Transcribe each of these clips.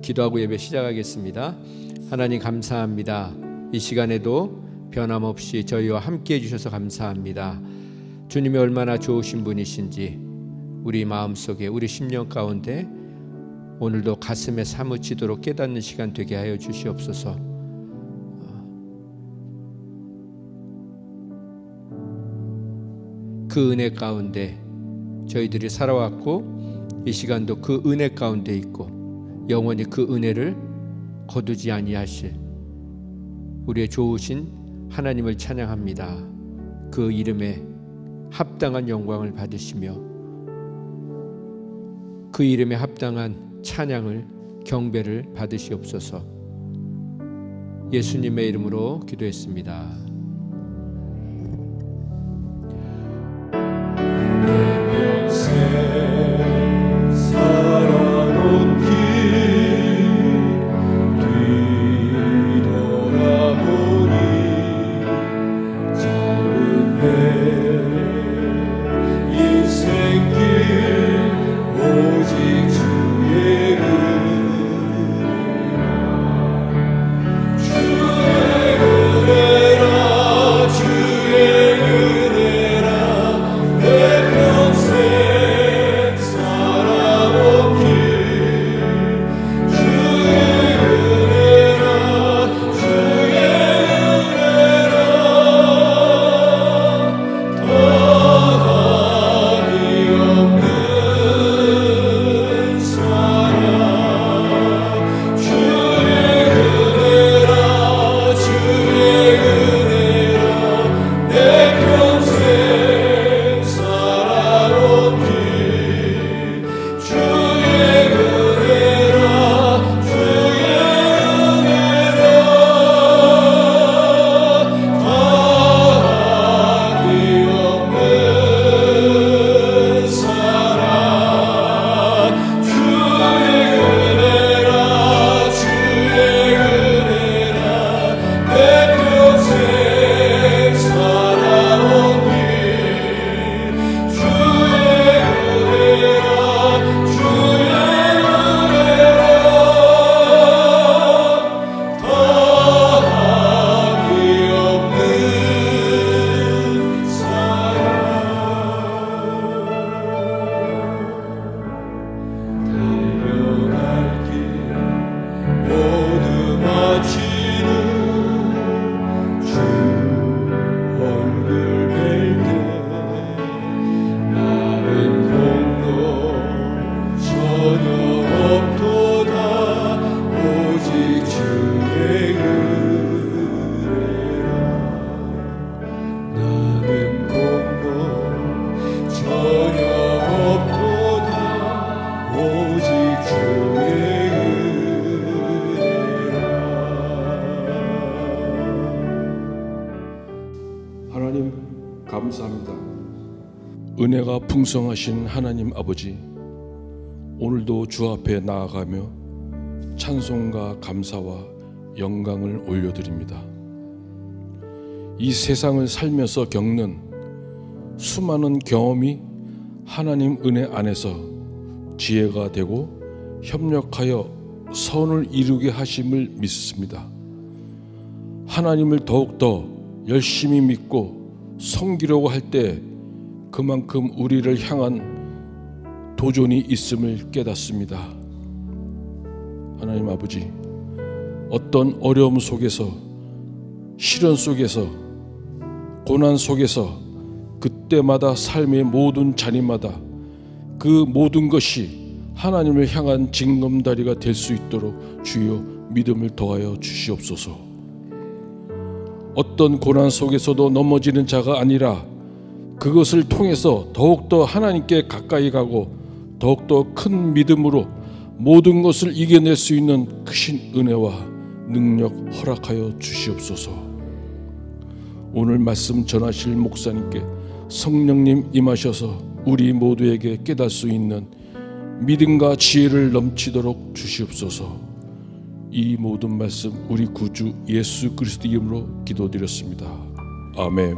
기도하고 예배 시작하겠습니다. 하나님 감사합니다. 이 시간에도 변함없이 저희와 함께 해주셔서 감사합니다. 주님이 얼마나 좋으신 분이신지 우리 마음속에 우리 심령 가운데 오늘도 가슴에 사무치도록 깨닫는 시간 되게 하여 주시옵소서. 그 은혜 가운데 저희들이 살아왔고 이 시간도 그 은혜 가운데 있고 영원히 그 은혜를 거두지 아니하실 우리의 좋으신 하나님을 찬양합니다. 그 이름에 합당한 영광을 받으시며 그 이름에 합당한 찬양을 경배를 받으시옵소서. 예수님의 이름으로 기도했습니다. 감사합니다. 은혜가 풍성하신 하나님 아버지, 오늘도 주 앞에 나아가며 찬송과 감사와 영광을 올려드립니다. 이 세상을 살면서 겪는 수많은 경험이 하나님 은혜 안에서 지혜가 되고 협력하여 선을 이루게 하심을 믿습니다. 하나님을 더욱더 열심히 믿고 섬기려고 할 때 그만큼 우리를 향한 도전이 있음을 깨닫습니다. 하나님 아버지, 어떤 어려움 속에서, 시련 속에서, 고난 속에서 그때마다 삶의 모든 자리마다 그 모든 것이 하나님을 향한 징검다리가 될 수 있도록 주여 믿음을 더하여 주시옵소서. 어떤 고난 속에서도 넘어지는 자가 아니라 그것을 통해서 더욱더 하나님께 가까이 가고 더욱더 큰 믿음으로 모든 것을 이겨낼 수 있는 크신 은혜와 능력 허락하여 주시옵소서. 오늘 말씀 전하실 목사님께 성령님 임하셔서 우리 모두에게 깨달을 수 있는 믿음과 지혜를 넘치도록 주시옵소서. 이 모든 말씀 우리 구주 예수 그리스도 이름으로 기도드렸습니다. 아멘.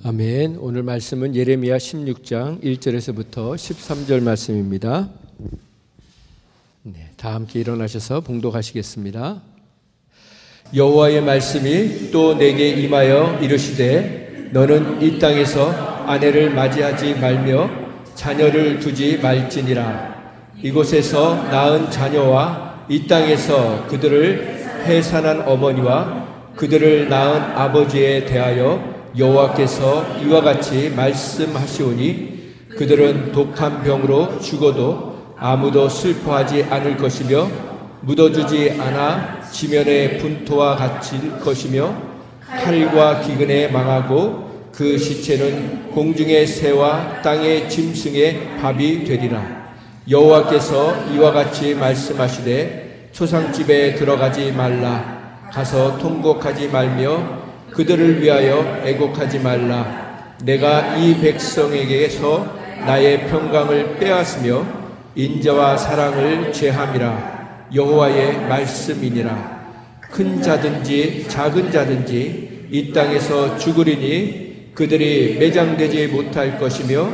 아멘. 오늘 말씀은 예레미야 16장 1절에서부터 13절 말씀입니다. 다 함께 일어나셔서 봉독하시겠습니다. 여호와의 말씀이 또 내게 임하여 이르시되 너는 이 땅에서 아내를 맞이하지 말며 자녀를 두지 말지니라. 이곳에서 낳은 자녀와 이 땅에서 그들을 해산한 어머니와 그들을 낳은 아버지에 대하여 여호와께서 이와 같이 말씀하시오니 그들은 독한 병으로 죽어도 아무도 슬퍼하지 않을 것이며 묻어주지 않아 지면의 분토와 같을 것이며 칼과 기근에 망하고 그 시체는 공중의 새와 땅의 짐승의 밥이 되리라. 여호와께서 이와 같이 말씀하시되 초상집에 들어가지 말라. 가서 통곡하지 말며 그들을 위하여 애곡하지 말라. 내가 이 백성에게서 나의 평강을 빼앗으며 인자와 사랑을 제함이라. 여호와의 말씀이니라. 큰 자든지 작은 자든지 이 땅에서 죽으리니 그들이 매장되지 못할 것이며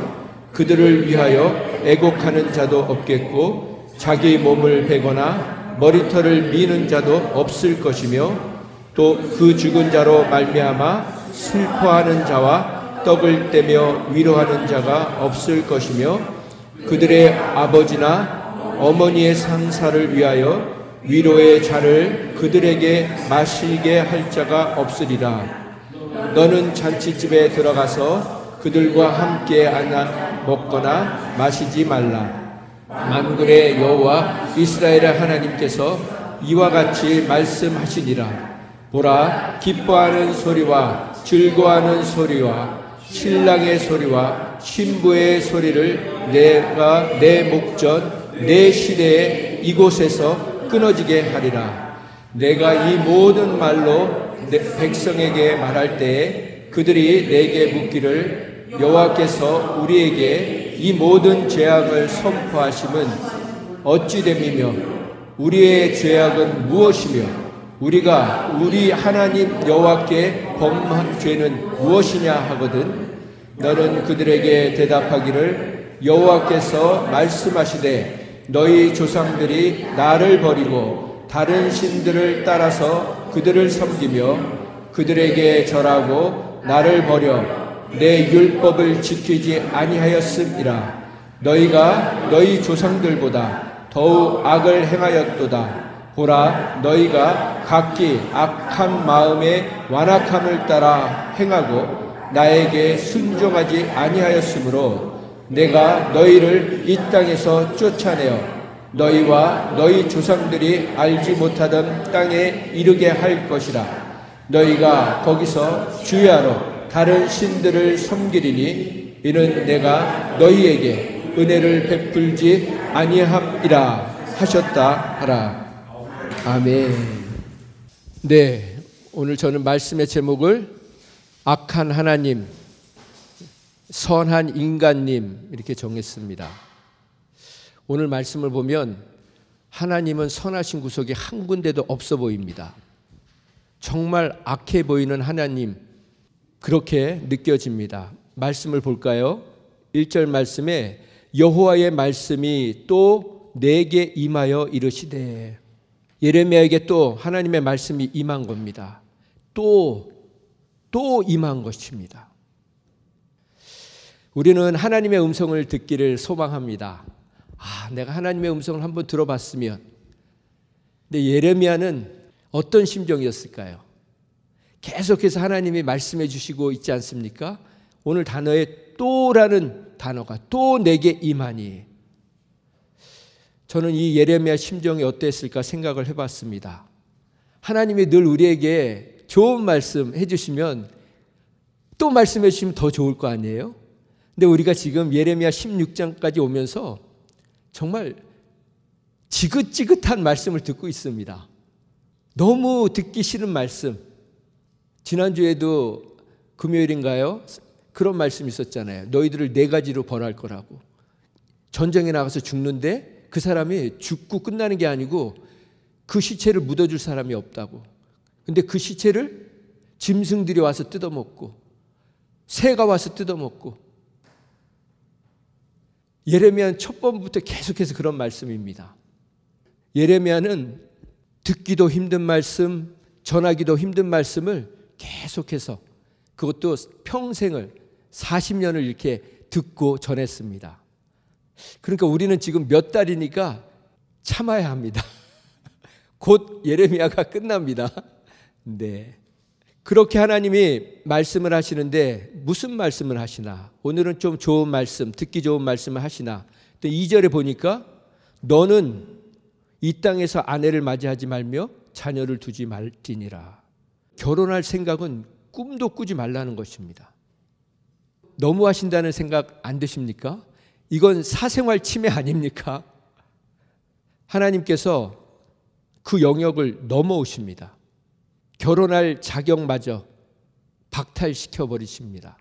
그들을 위하여 애곡하는 자도 없겠고 자기 몸을 베거나 머리털을 미는 자도 없을 것이며 또 그 죽은 자로 말미암아 슬퍼하는 자와 떡을 떼며 위로하는 자가 없을 것이며 그들의 아버지나 어머니의 상사를 위하여 위로의 잔을 그들에게 마시게 할 자가 없으리라. 너는 잔치집에 들어가서 그들과 함께 앉아 먹거나 마시지 말라. 만군의 여호와 이스라엘의 하나님께서 이와 같이 말씀하시니라. 보라, 기뻐하는 소리와 즐거워하는 소리와 신랑의 소리와 신부의 소리를 내가 내 목전 내 시대에 이곳에서 끊어지게 하리라. 내가 이 모든 말로 내 백성에게 말할 때에 그들이 내게 묻기를 여호와께서 우리에게 이 모든 죄악을 선포하심은 어찌 됨이며 우리의 죄악은 무엇이며 우리가 우리 하나님 여호와께 범한 죄는 무엇이냐 하거든 너는 그들에게 대답하기를 여호와께서 말씀하시되 너희 조상들이 나를 버리고 다른 신들을 따라서 그들을 섬기며 그들에게 절하고 나를 버려 내 율법을 지키지 아니하였음이라. 너희가 너희 조상들보다 더욱 악을 행하였도다. 보라, 너희가 각기 악한 마음의 완악함을 따라 행하고 나에게 순종하지 아니하였으므로 내가 너희를 이 땅에서 쫓아내어 너희와 너희 조상들이 알지 못하던 땅에 이르게 할 것이라. 너희가 거기서 주야로 다른 신들을 섬기리니 이는 내가 너희에게 은혜를 베풀지 아니함이라 하셨다 하라. 아멘. 네, 오늘 저는 말씀의 제목을 악한 하나님, 선한 인간님 이렇게 정했습니다. 오늘 말씀을 보면 하나님은 선하신 구석이 한 군데도 없어 보입니다. 정말 악해 보이는 하나님 그렇게 느껴집니다. 말씀을 볼까요? 1절 말씀에 여호와의 말씀이 또 내게 임하여 이르시되 예레미야에게 또 하나님의 말씀이 임한 겁니다. 또 임한 것입니다. 우리는 하나님의 음성을 듣기를 소망합니다. 내가 하나님의 음성을 한번 들어봤으면. 근데 예레미야는 어떤 심정이었을까요? 계속해서 하나님이 말씀해 주시고 있지 않습니까? 오늘 단어에 또라는 단어가 또 내게 임하니. 저는 이 예레미야 심정이 어땠을까 생각을 해봤습니다. 하나님이 늘 우리에게 좋은 말씀 해주시면 또 말씀해 주시면 더 좋을 거 아니에요? 근데 우리가 지금 예레미야 16장까지 오면서 정말 지긋지긋한 말씀을 듣고 있습니다. 너무 듣기 싫은 말씀. 지난주에도 금요일인가요? 그런 말씀이 있었잖아요. 너희들을 4가지로 벌할 거라고. 전쟁에 나가서 죽는데 그 사람이 죽고 끝나는 게 아니고 그 시체를 묻어줄 사람이 없다고. 근데 그 시체를 짐승들이 와서 뜯어먹고 새가 와서 뜯어먹고. 예레미야는 첫 번부터 계속해서 그런 말씀입니다. 예레미야는 듣기도 힘든 말씀, 전하기도 힘든 말씀을 계속해서, 그것도 평생을 40년을 이렇게 듣고 전했습니다. 그러니까 우리는 지금 몇 달이니까 참아야 합니다. 곧 예레미야가 끝납니다. 네. 그렇게 하나님이 말씀을 하시는데 무슨 말씀을 하시나? 오늘은 좀 좋은 말씀, 듣기 좋은 말씀을 하시나? 2절에 보니까 너는 이 땅에서 아내를 맞이하지 말며 자녀를 두지 말지니라. 결혼할 생각은 꿈도 꾸지 말라는 것입니다. 너무 하신다는 생각 안 드십니까? 이건 사생활 침해 아닙니까? 하나님께서 그 영역을 넘어오십니다. 결혼할 자격마저 박탈시켜 버리십니다.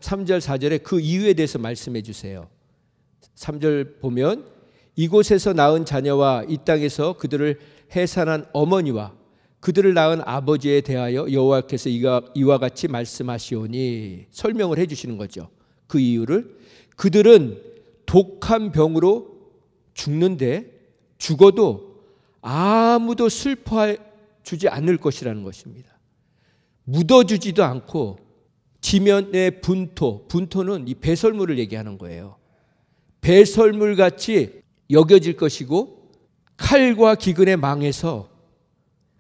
3절 4절에 그 이유에 대해서 말씀해 주세요. 3절 보면 이곳에서 낳은 자녀와 이 땅에서 그들을 해산한 어머니와 그들을 낳은 아버지에 대하여 여호와께서 이와 같이 말씀하시오니, 설명을 해 주시는 거죠. 그 이유를. 그들은 독한 병으로 죽는데 죽어도 아무도 슬퍼해 주지 않을 것이라는 것입니다. 묻어주지도 않고 지면의 분토는 이 배설물을 얘기하는 거예요. 배설물같이 여겨질 것이고 칼과 기근에 망해서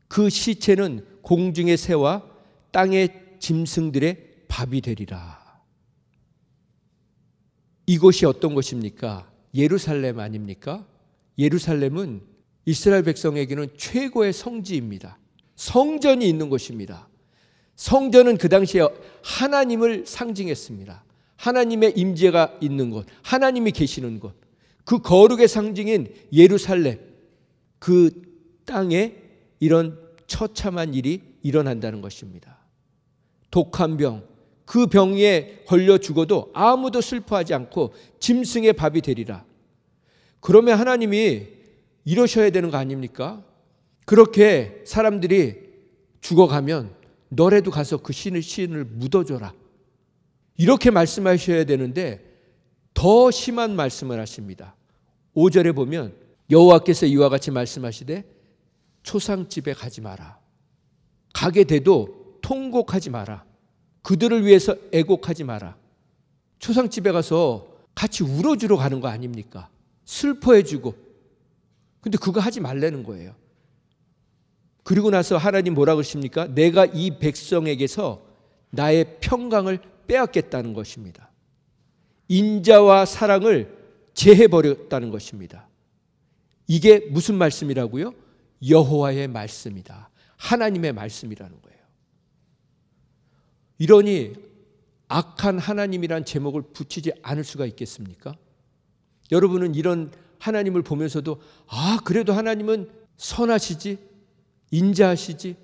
그 시체는 공중의 새와 땅의 짐승들의 밥이 되리라. 이곳이 어떤 곳입니까? 예루살렘 아닙니까? 예루살렘은 이스라엘 백성에게는 최고의 성지입니다. 성전이 있는 곳입니다. 성전은 그 당시에 하나님을 상징했습니다. 하나님의 임재가 있는 곳, 하나님이 계시는 곳, 그 거룩의 상징인 예루살렘, 그 땅에 이런 처참한 일이 일어난다는 것입니다. 독한 병, 그 병에 걸려 죽어도 아무도 슬퍼하지 않고 짐승의 밥이 되리라. 그러면 하나님이 이러셔야 되는 거 아닙니까? 그렇게 사람들이 죽어가면 너라도 가서 그 시신을 묻어줘라. 이렇게 말씀하셔야 되는데 더 심한 말씀을 하십니다. 5절에 보면 여호와께서 이와 같이 말씀하시되 초상집에 가지 마라. 가게 돼도 통곡하지 마라. 그들을 위해서 애곡하지 마라. 초상집에 가서 같이 울어주러 가는 거 아닙니까? 슬퍼해주고. 근데 그거 하지 말라는 거예요. 그리고 나서 하나님 뭐라 그러십니까? 내가 이 백성에게서 나의 평강을 빼앗겠다는 것입니다. 인자와 사랑을 제해버렸다는 것입니다. 이게 무슨 말씀이라고요? 여호와의 말씀이다. 하나님의 말씀이라는 거예요. 이러니 악한 하나님이란 제목을 붙이지 않을 수가 있겠습니까? 여러분은 이런 하나님을 보면서도 그래도 하나님은 선하시지, 인자하시지,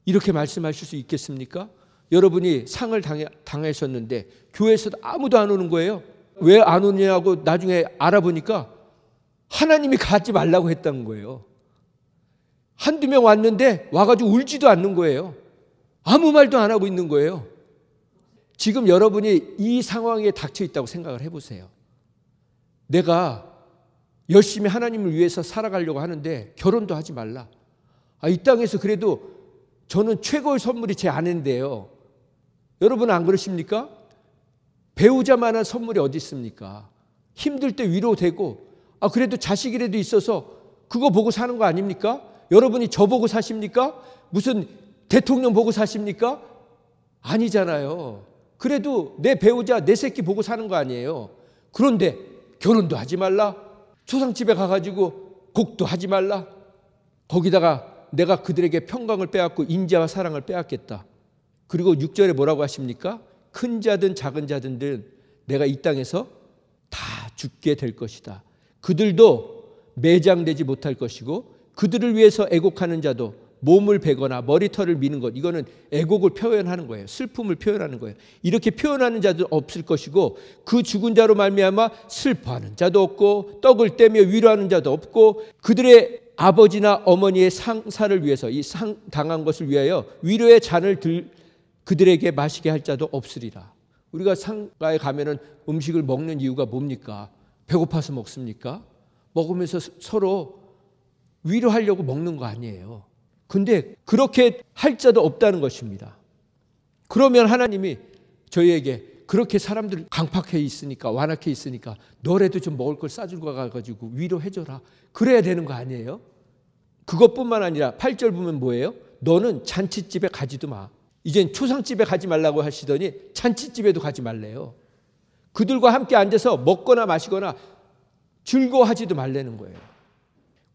이렇게 말씀하실 수 있겠습니까? 여러분이 상을 당하셨는데 교회에서도 아무도 안 오는 거예요. 왜 안 오냐고 나중에 알아보니까 하나님이 가지 말라고 했다는 거예요. 한두 명 왔는데 와가지고 울지도 않는 거예요. 아무 말도 안 하고 있는 거예요. 지금 여러분이 이 상황에 닥쳐 있다고 생각을 해보세요. 내가 열심히 하나님을 위해서 살아가려고 하는데 결혼도 하지 말라. 이 땅에서 그래도 저는 최고의 선물이 제 아내인데요. 여러분은 안 그러십니까? 배우자만한 선물이 어디 있습니까? 힘들 때 위로되고 그래도 자식이라도 있어서 그거 보고 사는 거 아닙니까? 여러분이 저 보고 사십니까? 무슨 대통령 보고 사십니까? 아니잖아요. 그래도 내 배우자, 내 새끼 보고 사는 거 아니에요. 그런데 결혼도 하지 말라. 초상집에 가가지고 곡도 하지 말라. 거기다가 내가 그들에게 평강을 빼앗고 인자와 사랑을 빼앗겠다. 그리고 6절에 뭐라고 하십니까? 큰 자든 작은 자든 내가 이 땅에서 다 죽게 될 것이다. 그들도 매장되지 못할 것이고 그들을 위해서 애곡하는 자도 몸을 베거나 머리털을 미는 것, 이거는 애곡을 표현하는 거예요. 슬픔을 표현하는 거예요. 이렇게 표현하는 자도 없을 것이고 그 죽은 자로 말미암아 슬퍼하는 자도 없고 떡을 떼며 위로하는 자도 없고 그들의 아버지나 어머니의 상사를 위해서 이 상 당한 것을 위하여 위로의 잔을 그들에게 마시게 할 자도 없으리라. 우리가 상가에 가면은 음식을 먹는 이유가 뭡니까? 배고파서 먹습니까? 먹으면서 서로 위로하려고 먹는 거 아니에요. 근데 그렇게 할 자도 없다는 것입니다. 그러면 하나님이 저희에게 그렇게 사람들 강팍해 있으니까, 완악해 있으니까 너라도 좀 먹을 걸 싸주고 가가지고 위로해줘라. 그래야 되는 거 아니에요? 그것뿐만 아니라 8절 보면 뭐예요? 너는 잔치집에 가지도 마. 이젠 초상집에 가지 말라고 하시더니 잔치집에도 가지 말래요. 그들과 함께 앉아서 먹거나 마시거나 즐거워하지도 말라는 거예요.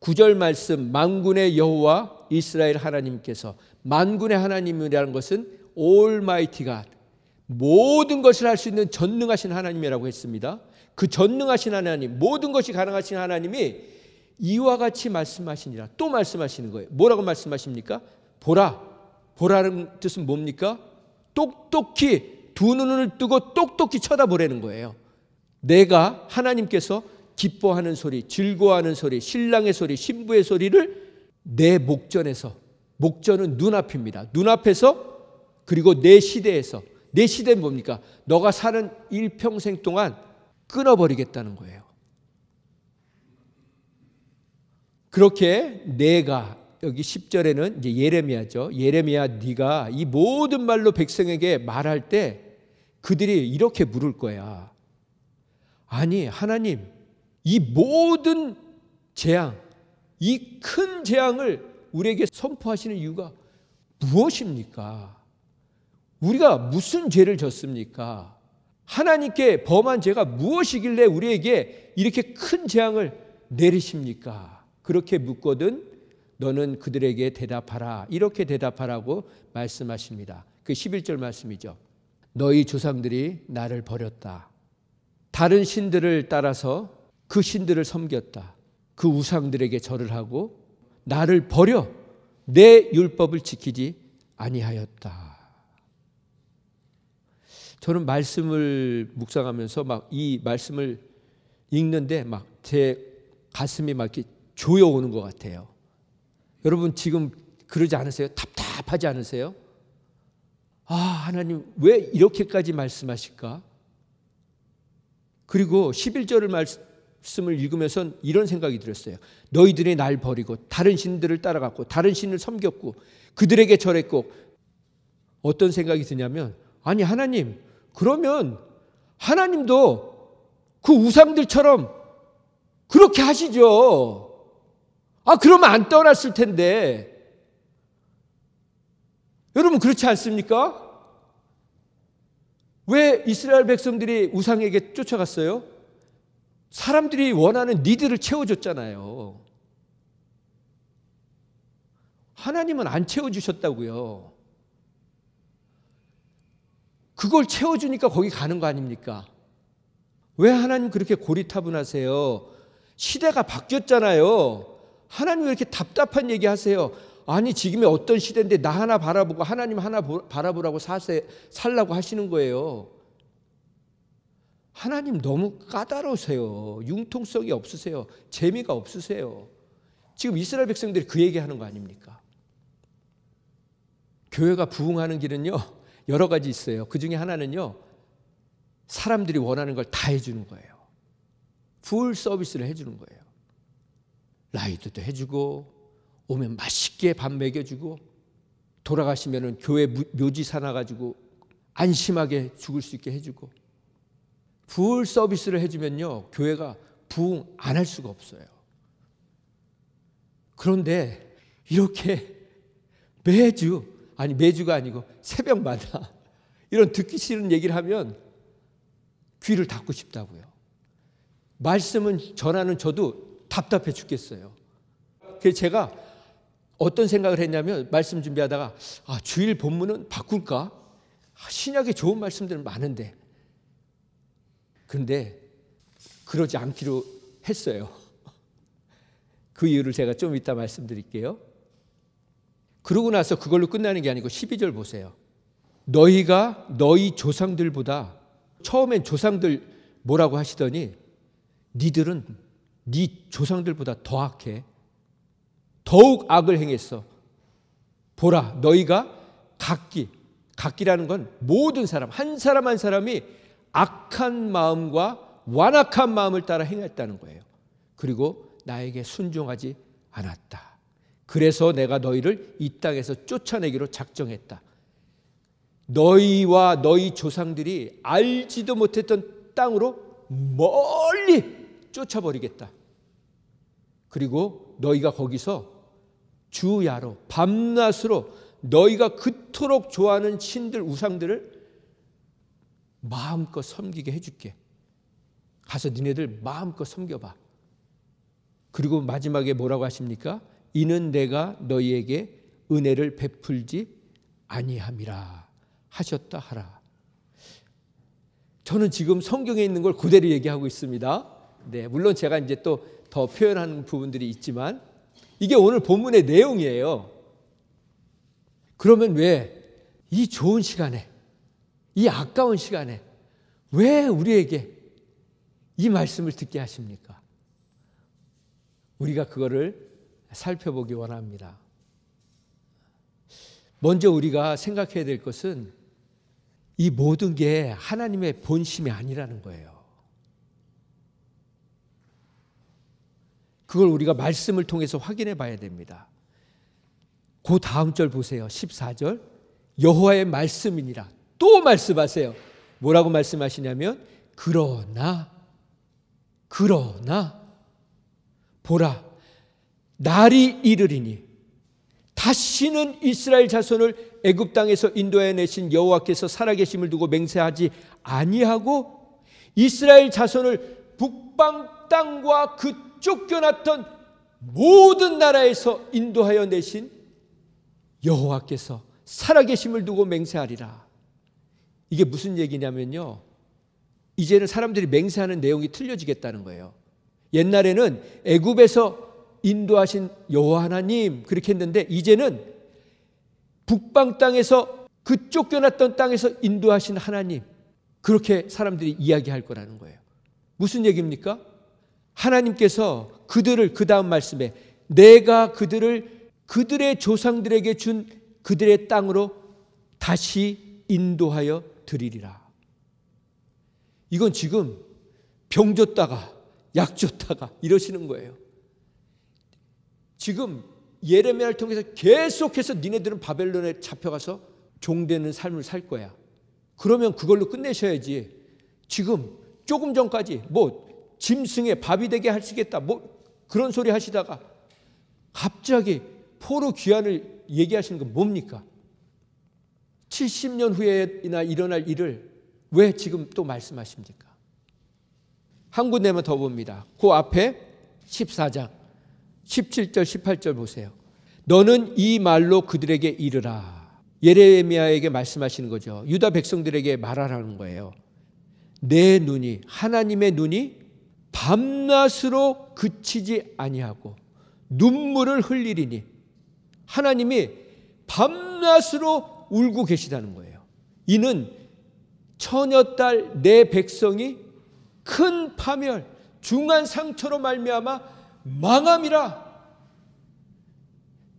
9절 말씀, 만군의 여호와 이스라엘 하나님께서, 만군의 하나님이라는 것은 Almighty God, 모든 것을 할 수 있는 전능하신 하나님이라고 했습니다. 그 전능하신 하나님, 모든 것이 가능하신 하나님이 이와 같이 말씀하시니라. 또 말씀하시는 거예요. 뭐라고 말씀하십니까? 보라. 보라는 뜻은 뭡니까? 똑똑히 두 눈을 뜨고 똑똑히 쳐다보라는 거예요. 내가 하나님께서 기뻐하는 소리, 즐거워하는 소리, 신랑의 소리, 신부의 소리를 내 목전에서, 목전은 눈앞입니다. 눈앞에서, 그리고 내 시대에서, 내 시대는 뭡니까? 너가 사는 일평생 동안 끊어버리겠다는 거예요. 그렇게 내가, 여기 10절에는 이제 예레미야죠. 예레미야, 네가 이 모든 말로 백성에게 말할 때 그들이 이렇게 물을 거야. 아니, 하나님, 이 모든 재앙, 이 큰 재앙을 우리에게 선포하시는 이유가 무엇입니까? 우리가 무슨 죄를 졌습니까? 하나님께 범한 죄가 무엇이길래 우리에게 이렇게 큰 재앙을 내리십니까? 그렇게 묻거든 너는 그들에게 대답하라. 이렇게 대답하라고 말씀하십니다. 그 11절 말씀이죠. 너희 조상들이 나를 버렸다. 다른 신들을 따라서 그 신들을 섬겼다. 그 우상들에게 절을 하고 나를 버려 내 율법을 지키지 아니하였다. 저는 말씀을 묵상하면서 막 이 말씀을 읽는데 막 제 가슴이 막 이렇게 조여오는 것 같아요. 여러분 지금 그러지 않으세요? 답답하지 않으세요? 아, 하나님 왜 이렇게까지 말씀하실까? 그리고 11절을 말씀을 읽으면서 이런 생각이 들었어요. 너희들이 날 버리고 다른 신들을 따라갔고 다른 신을 섬겼고 그들에게 절했고, 어떤 생각이 드냐면, 아니 하나님, 그러면 하나님도 그 우상들처럼 그렇게 하시죠. 아, 그러면 안 떠났을 텐데. 여러분 그렇지 않습니까? 왜 이스라엘 백성들이 우상에게 쫓아갔어요? 사람들이 원하는 니드를 채워줬잖아요. 하나님은 안 채워주셨다고요. 그걸 채워주니까 거기 가는 거 아닙니까? 왜 하나님 그렇게 고리타분하세요? 시대가 바뀌었잖아요. 하나님 왜 이렇게 답답한 얘기 하세요? 아니 지금의 어떤 시대인데 나 하나 바라보고 하나님 하나 바라보라고 살라고 하시는 거예요. 하나님 너무 까다로우세요. 융통성이 없으세요. 재미가 없으세요. 지금 이스라엘 백성들이 그 얘기하는 거 아닙니까? 교회가 부흥하는 길은요 여러 가지 있어요. 그 중에 하나는요 사람들이 원하는 걸 다 해주는 거예요. 풀 서비스를 해주는 거예요. 라이드도 해주고 오면 맛있게 밥 먹여주고 돌아가시면은 교회 묘지 사놔가지고 안심하게 죽을 수 있게 해주고, 풀 서비스를 해주면요 교회가 부흥 안 할 수가 없어요. 그런데 이렇게 매주가 아니고 새벽마다 이런 듣기 싫은 얘기를 하면 귀를 닫고 싶다고요. 말씀은 전하는 저도 답답해 죽겠어요. 그래서 제가 어떤 생각을 했냐면, 말씀 준비하다가 주일 본문은 바꿀까? 신약에 좋은 말씀들은 많은데. 그런데 그러지 않기로 했어요. 그 이유를 제가 좀 이따 말씀드릴게요. 그러고 나서 그걸로 끝나는 게 아니고 12절 보세요. 너희가 너희 조상들보다, 처음엔 조상들 뭐라고 하시더니 니들은 네 조상들보다 더 악해. 더욱 악을 행했어. 보라, 너희가 각기 각기라는 건 모든 사람, 한 사람 한 사람이 악한 마음과 완악한 마음을 따라 행했다는 거예요. 그리고 나에게 순종하지 않았다. 그래서 내가 너희를 이 땅에서 쫓아내기로 작정했다. 너희와 너희 조상들이 알지도 못했던 땅으로 멀리 쫓아버리겠다. 그리고 너희가 거기서 주야로 밤낮으로 너희가 그토록 좋아하는 신들 우상들을 마음껏 섬기게 해줄게. 가서 니네들 마음껏 섬겨봐. 그리고 마지막에 뭐라고 하십니까? 이는 내가 너희에게 은혜를 베풀지 아니함이라 하셨다 하라. 저는 지금 성경에 있는 걸 그대로 얘기하고 있습니다. 네, 물론 제가 이제 또 더 표현하는 부분들이 있지만 이게 오늘 본문의 내용이에요. 그러면 왜 이 좋은 시간에, 이 아까운 시간에 왜 우리에게 이 말씀을 듣게 하십니까? 우리가 그거를 살펴보기 원합니다. 먼저 우리가 생각해야 될 것은 이 모든 게 하나님의 본심이 아니라는 거예요. 그걸 우리가 말씀을 통해서 확인해 봐야 됩니다. 그 다음 절 보세요. 14절. 여호와의 말씀이니라. 또 말씀하세요. 뭐라고 말씀하시냐면 그러나 보라 날이 이르리니 다시는 이스라엘 자손을 애굽 땅에서 인도해 내신 여호와께서 살아계심을 두고 맹세하지 아니하고 이스라엘 자손을 북방 땅과 그 쫓겨났던 모든 나라에서 인도하여 내신 여호와께서 살아계심을 두고 맹세하리라. 이게 무슨 얘기냐면요, 이제는 사람들이 맹세하는 내용이 틀려지겠다는 거예요. 옛날에는 애굽에서 인도하신 여호와 하나님 그렇게 했는데 이제는 북방 땅에서 그 쫓겨났던 땅에서 인도하신 하나님 그렇게 사람들이 이야기할 거라는 거예요. 무슨 얘기입니까? 하나님께서 그들을 그 다음 말씀에 내가 그들을 그들의 조상들에게 준 그들의 땅으로 다시 인도하여 드리리라. 이건 지금 병 줬다가 약 줬다가 이러시는 거예요. 지금 예레미야를 통해서 계속해서 니네들은 바벨론에 잡혀가서 종되는 삶을 살 거야. 그러면 그걸로 끝내셔야지. 지금 조금 전까지 짐승에 밥이 되게 하시겠다 그런 소리 하시다가 갑자기 포로 귀환을 얘기하시는 건 뭡니까? 70년 후에나 일어날 일을 왜 지금 또 말씀하십니까? 한 군데만 더 봅니다. 그 앞에 14장 17절 18절 보세요. 너는 이 말로 그들에게 이르라. 예레미야에게 말씀하시는 거죠. 유다 백성들에게 말하라는 거예요. 내 눈이 하나님의 눈이 밤낮으로 그치지 아니하고 눈물을 흘리리니 하나님이 밤낮으로 울고 계시다는 거예요. 이는 처녀딸 내 백성이 큰 파멸 중한 상처로 말미암아 망함이라.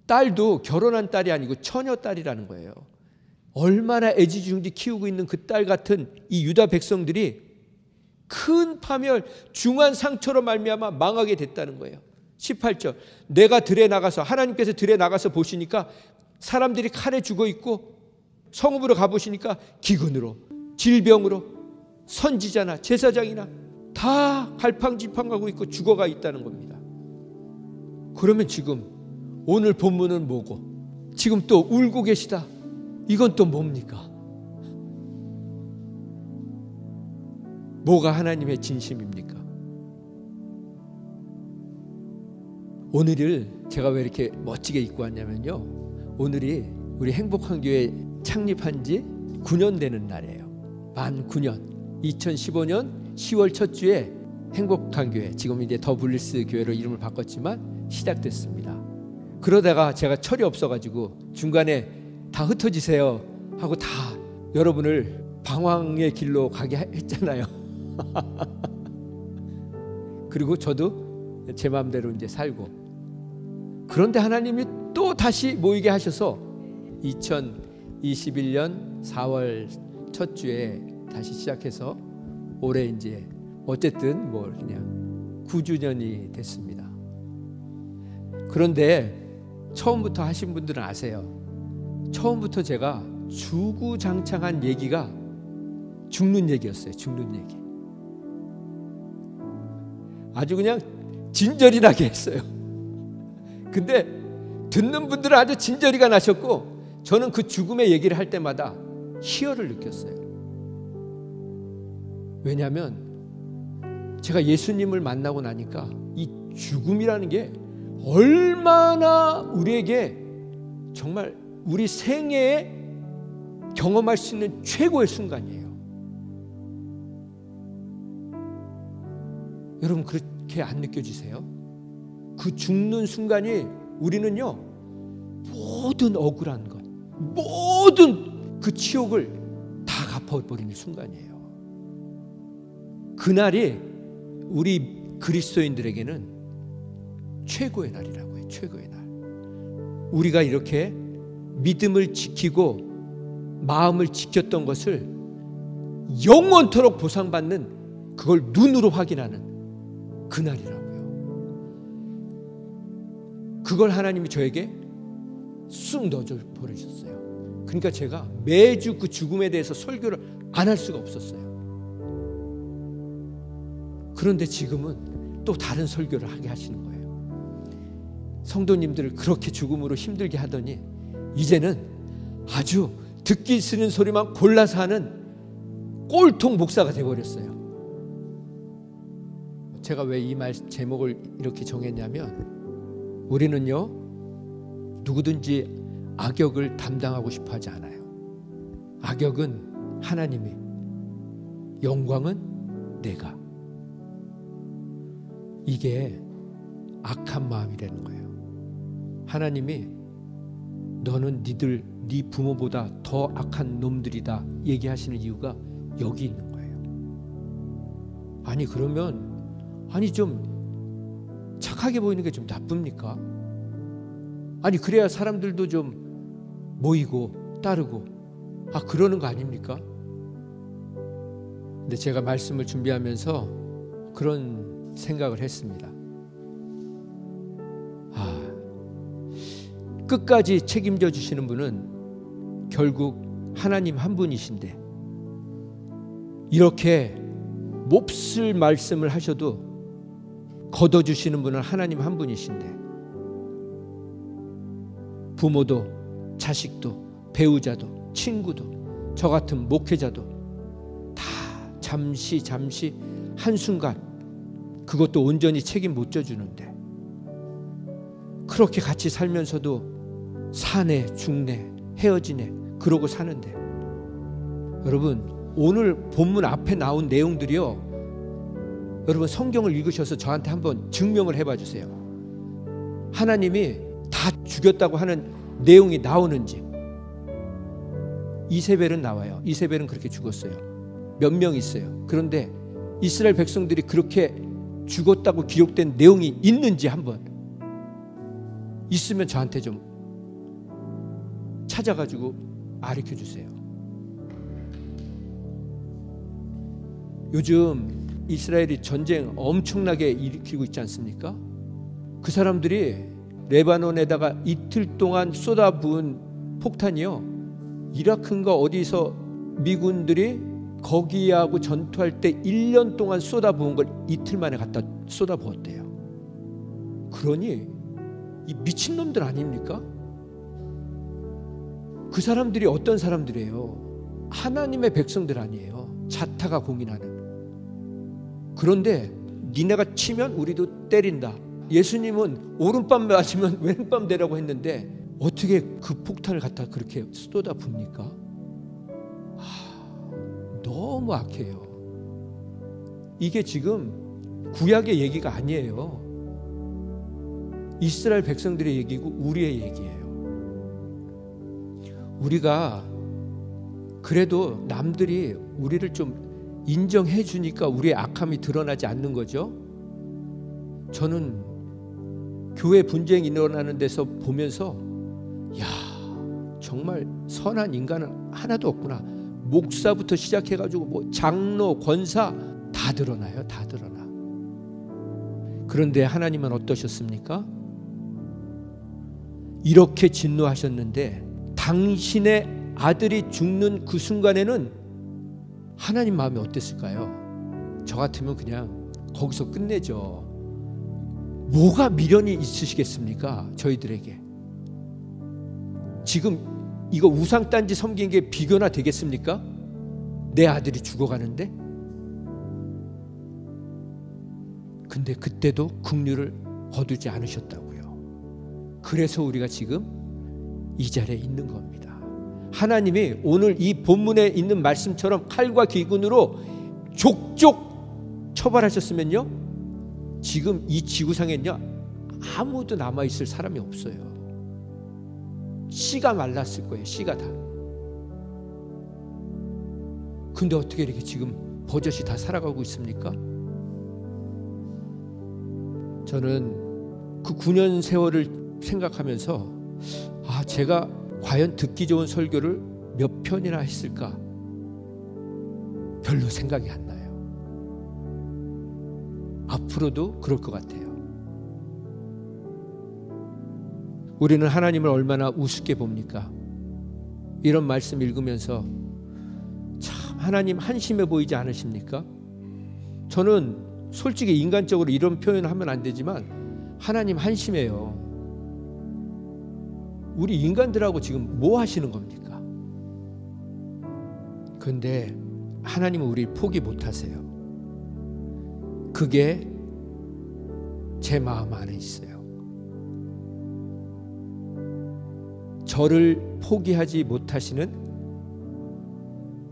딸도 결혼한 딸이 아니고 처녀딸이라는 거예요. 얼마나 애지중지 키우고 있는 그 딸 같은 이 유다 백성들이 큰 파멸 중한 상처로 말미암아 망하게 됐다는 거예요. 18절 내가 들에 나가서 하나님께서 들에 나가서 보시니까 사람들이 칼에 죽어 있고 성읍으로 가보시니까 기근으로 질병으로 선지자나 제사장이나 다 갈팡질팡하고 있고 죽어가 있다는 겁니다. 그러면 지금 오늘 본문은 뭐고 지금 또 울고 계시다. 이건 또 뭡니까? 뭐가 하나님의 진심입니까? 오늘을 제가 왜 이렇게 멋지게 입고 왔냐면요, 오늘이 우리 행복한 교회 창립한 지 9년 되는 날이에요. 만 9년 2015년 10월 첫 주에 행복한 교회, 지금 이제 더 블리스 교회로 이름을 바꿨지만 시작됐습니다. 그러다가 제가 철이 없어가지고 중간에 다 흩어지세요 하고 다 여러분을 방황의 길로 가게 했잖아요. 그리고 저도 제 마음대로 이제 살고, 그런데 하나님이 또 다시 모이게 하셔서 21년 4월 첫 주에 다시 시작해서 올해 이제 어쨌든 그냥 9주년이 됐습니다. 그런데 처음부터 하신 분들은 아세요. 처음부터 제가 주구장창한 얘기가 죽는 얘기였어요. 죽는 얘기. 아주 그냥 진절이 나게 했어요. 근데 듣는 분들은 아주 진저리가 나셨고 저는 그 죽음의 얘기를 할 때마다 희열을 느꼈어요. 왜냐하면 제가 예수님을 만나고 나니까 이 죽음이라는 게 얼마나 우리에게 정말 우리 생애에 경험할 수 있는 최고의 순간이에요. 여러분 그렇게 안 느껴지세요? 그 죽는 순간이 우리는요 모든 억울한 것, 모든 그 치욕을 다 갚아버리는 순간이에요. 그날이 우리 그리스도인들에게는 최고의 날이라고 해요. 최고의 날. 우리가 이렇게 믿음을 지키고 마음을 지켰던 것을 영원토록 보상받는 그걸 눈으로 확인하는 그날이라고요. 그걸 하나님이 저에게 쑥 넣어줘 버리셨어요. 그러니까 제가 매주 그 죽음에 대해서 설교를 안 할 수가 없었어요. 그런데 지금은 또 다른 설교를 하게 하시는 거예요. 성도님들을 그렇게 죽음으로 힘들게 하더니 이제는 아주 듣기 싫은 소리만 골라서 하는 꼴통 목사가 되어버렸어요. 제가 왜 이 말 제목을 이렇게 정했냐면 우리는요 누구든지 악역을 담당하고 싶어 하지 않아요. 악역은 하나님이, 영광은 내가. 이게 악한 마음이라는 거예요. 하나님이 너는 네 부모보다 더 악한 놈들이다 얘기하시는 이유가 여기 있는 거예요. 아니 그러면 좀 착하게 보이는 게 좀 나쁩니까? 아니 그래야 사람들도 좀 모이고 따르고 그러는 거 아닙니까? 근데 제가 말씀을 준비하면서 그런 생각을 했습니다. 끝까지 책임져 주시는 분은 결국 하나님 한 분이신데 이렇게 몹쓸 말씀을 하셔도 걷어주시는 분은 하나님 한 분이신데 부모도 자식도 배우자도 친구도 저 같은 목회자도 다 잠시 한순간 그것도 온전히 책임 못 져주는데 그렇게 같이 살면서도 사내 죽네 헤어지네 그러고 사는데 여러분 오늘 본문 앞에 나온 내용들이요 여러분 성경을 읽으셔서 저한테 한번 증명을 해봐 주세요. 하나님이 다 죽였다고 하는 내용이 나오는지. 이세벨은 나와요. 이세벨은 그렇게 죽었어요. 몇 명 있어요. 그런데 이스라엘 백성들이 그렇게 죽었다고 기록된 내용이 있는지 한번 있으면 저한테 좀 찾아가지고 가르쳐 주세요. 요즘 이스라엘이 전쟁 엄청나게 일으키고 있지 않습니까? 그 사람들이 레바논에다가 이틀 동안 쏟아부은 폭탄이요 이라크인가 어디서 미군들이 거기하고 전투할 때 1년 동안 쏟아부은 걸 이틀 만에 갖다 쏟아부었대요. 그러니 이 미친놈들 아닙니까? 그 사람들이 어떤 사람들이에요? 하나님의 백성들 아니에요. 자타가 공인하는. 그런데 니네가 치면 우리도 때린다. 예수님은 오른밤 맞으면 왼밤 되라고 했는데 어떻게 그 폭탄을 갖다 그렇게 쏟아 붓니까? 너무 악해요. 이게 지금 구약의 얘기가 아니에요. 이스라엘 백성들의 얘기고 우리의 얘기예요. 우리가 그래도 남들이 우리를 좀 인정해 주니까 우리의 악함이 드러나지 않는 거죠. 저는 교회 분쟁이 일어나는 데서 보면서 야, 정말 선한 인간은 하나도 없구나. 목사부터 시작해가지고 뭐 장로, 권사 다 드러나요. 다 드러나. 그런데 하나님은 어떠셨습니까? 이렇게 진노하셨는데 당신의 아들이 죽는 그 순간에는 하나님 마음이 어땠을까요? 저 같으면 그냥 거기서 끝내죠. 뭐가 미련이 있으시겠습니까? 저희들에게. 지금 이거 우상단지 섬긴 게 비교나 되겠습니까? 내 아들이 죽어가는데? 근데 그때도 긍휼을 거두지 않으셨다고요. 그래서 우리가 지금 이 자리에 있는 겁니다. 하나님이 오늘 이 본문에 있는 말씀처럼 칼과 기근으로 족족 처벌하셨으면요, 지금 이 지구상에는요 아무도 남아있을 사람이 없어요. 씨가 말랐을 거예요. 씨가 다. 근데 어떻게 이렇게 지금 버젓이 다 살아가고 있습니까? 저는 그 9년 세월을 생각하면서 제가 과연 듣기 좋은 설교를 몇 편이나 했을까? 별로 생각이 안 나요. 앞으로도 그럴 것 같아요. 우리는 하나님을 얼마나 우습게 봅니까? 이런 말씀 읽으면서 참 하나님 한심해 보이지 않으십니까? 저는 솔직히 인간적으로 이런 표현을 하면 안 되지만 하나님 한심해요. 우리 인간들하고 지금 뭐 하시는 겁니까? 그런데 하나님은 우리를 포기 못 하세요. 그게 제 마음 안에 있어요. 저를 포기하지 못하시는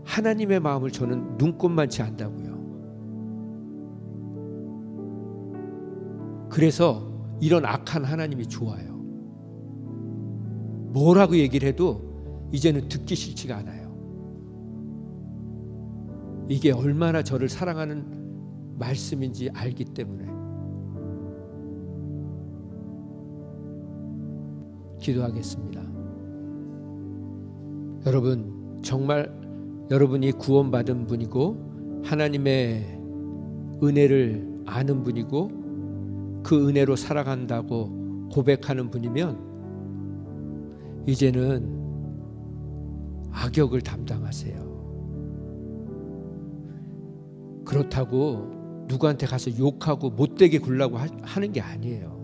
하나님의 마음을 저는 눈꼽만치 안다고요. 그래서 이런 악한 하나님이 좋아요. 뭐라고 얘기를 해도 이제는 듣기 싫지가 않아요. 이게 얼마나 저를 사랑하는 말씀인지 알기 때문에. 기도하겠습니다. 여러분, 정말 여러분이 구원받은 분이고 하나님의 은혜를 아는 분이고 그 은혜로 살아간다고 고백하는 분이면 이제는 악역을 담당하세요. 그렇다고 누구한테 가서 욕하고 못되게 굴라고 하는 게 아니에요.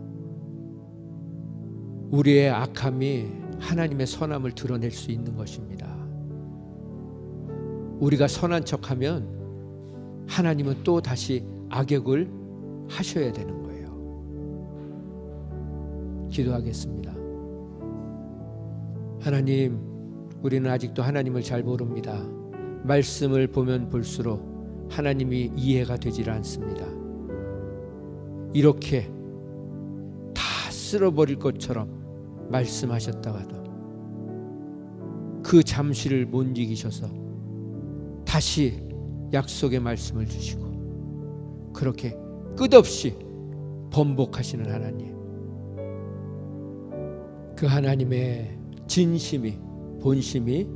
우리의 악함이 하나님의 선함을 드러낼 수 있는 것입니다. 우리가 선한 척하면 하나님은 또 다시 악역을 하셔야 되는 거예요. 기도하겠습니다. 하나님, 우리는 아직도 하나님을 잘 모릅니다. 말씀을 보면 볼수록 하나님이 이해가 되질 않습니다. 이렇게 다 쓸어버릴 것처럼 말씀하셨다가도 그 잠시를 못 이기셔서 다시 약속의 말씀을 주시고 그렇게 끝없이 번복하시는 하나님, 그 하나님의 진심이, 본심이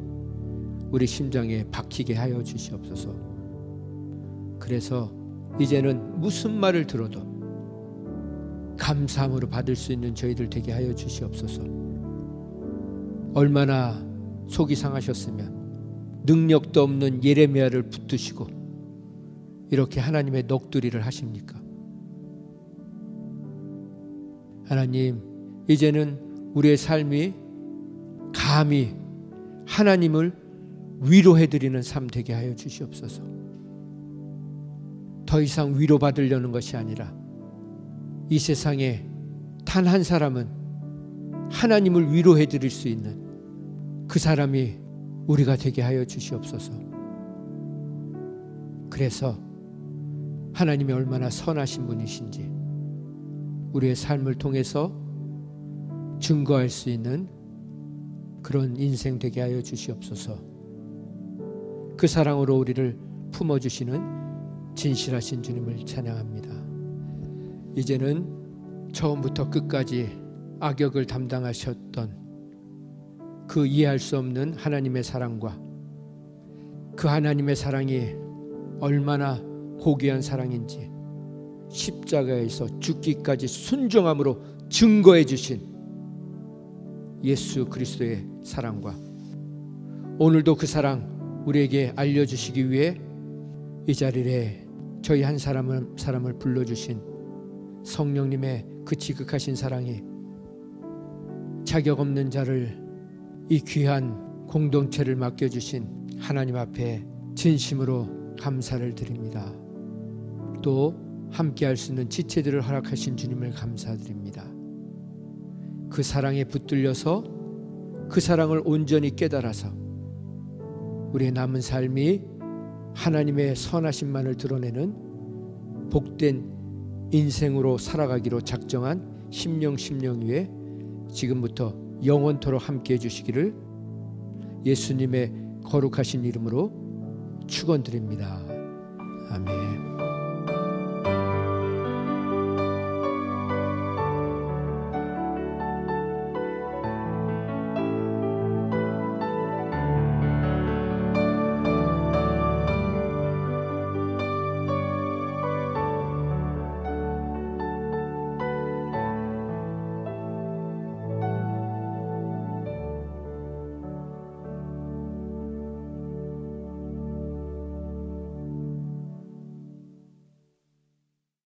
우리 심장에 박히게 하여 주시옵소서. 그래서 이제는 무슨 말을 들어도 감사함으로 받을 수 있는 저희들 되게 하여 주시옵소서. 얼마나 속이 상하셨으면 능력도 없는 예레미야를 붙드시고 이렇게 하나님의 넋두리를 하십니까? 하나님, 이제는 우리의 삶이 감히 하나님을 위로해드리는 삶 되게 하여 주시옵소서. 더 이상 위로받으려는 것이 아니라 이 세상에 단 한 사람은 하나님을 위로해드릴 수 있는 그 사람이 우리가 되게 하여 주시옵소서. 그래서 하나님이 얼마나 선하신 분이신지 우리의 삶을 통해서 증거할 수 있는 그런 인생 되게 하여 주시옵소서. 그 사랑으로 우리를 품어주시는 진실하신 주님을 찬양합니다. 이제는 처음부터 끝까지 악역을 담당하셨던 그 이해할 수 없는 하나님의 사랑과 그 하나님의 사랑이 얼마나 고귀한 사랑인지 십자가에서 죽기까지 순종함으로 증거해 주신 예수 그리스도의 사랑과 오늘도 그 사랑 우리에게 알려주시기 위해 이 자리에 저희 한 사람을 불러주신 성령님의 그 지극하신 사랑이 자격 없는 자를 이 귀한 공동체를 맡겨주신 하나님 앞에 진심으로 감사를 드립니다. 또 함께할 수 있는 지체들을 허락하신 주님을 감사드립니다. 그 사랑에 붙들려서 그 사랑을 온전히 깨달아서 우리의 남은 삶이 하나님의 선하심만을 드러내는 복된 인생으로 살아가기로 작정한 심령 위에 지금부터 영원토록 함께해 주시기를 예수님의 거룩하신 이름으로 축원드립니다. 아멘.